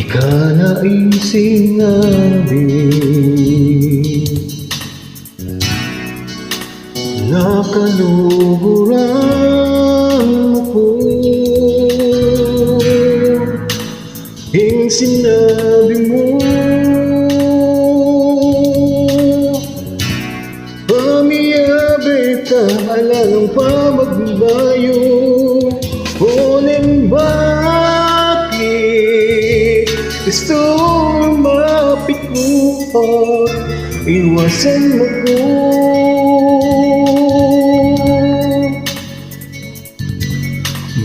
ka na sinabi na kaluhuran mo po. Yung sinabi mo, pamiyabe ka, alalang pa magbayo. Ngunit bakit gusto lumapit mo at iwasan mo ko?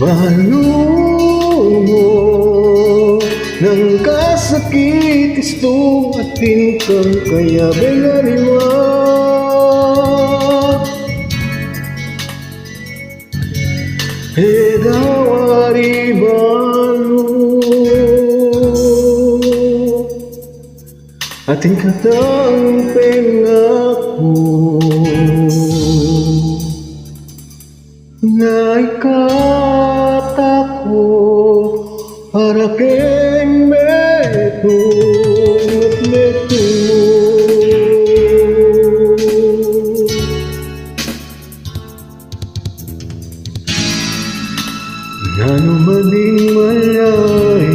Balo mo ng kasakit, gusto atin kang kaya benaliwa. Edawari balo ating katang pengako na ikatako para keng meto at meto nano mading malay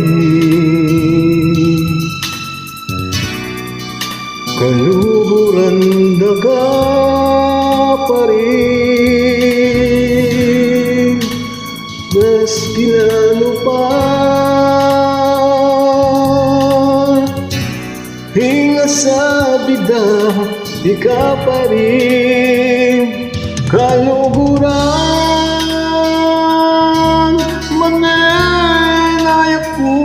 kaluhuran daga pa rin maski nano pa hinga sa bida di ka pa rin kaluhuran mananayak ko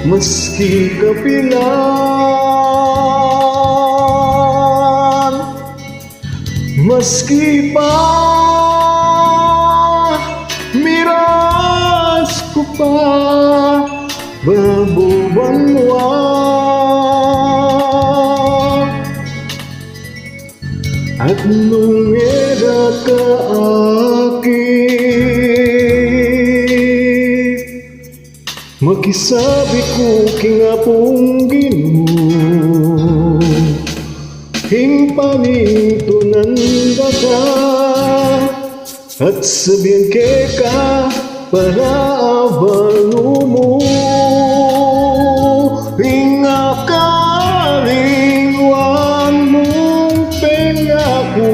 maski kapilan maski pa miras ko pa babubanwa at nung era ka akin makisabi ko kingapong Ginoo hing panintunan daga at sabihin ka para abalo mo hing akalingwan mong pengako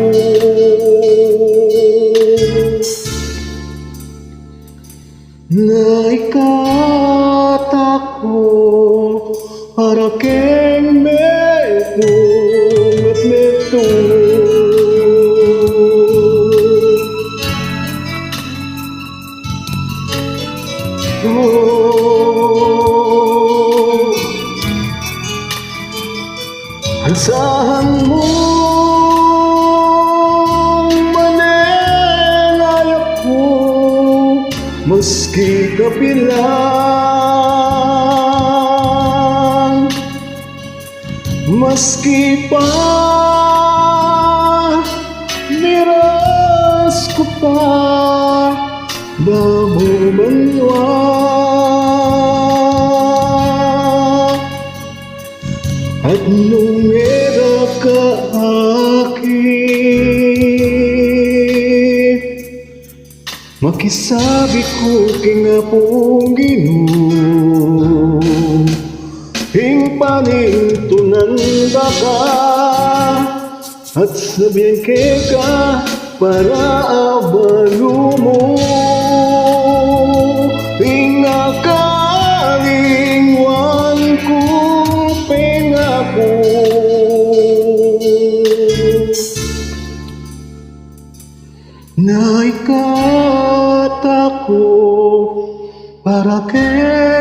na ikatako para keng meto at meto. Asahan mo mananayak ko maski kapilan maski pa miras ko pa babubanwa at nung era ka akin makisabi ko kingapong Ginoo hing panintunan daga at sabihin ka para abalo mo hing akalingwan kong pengako na ikatako para kay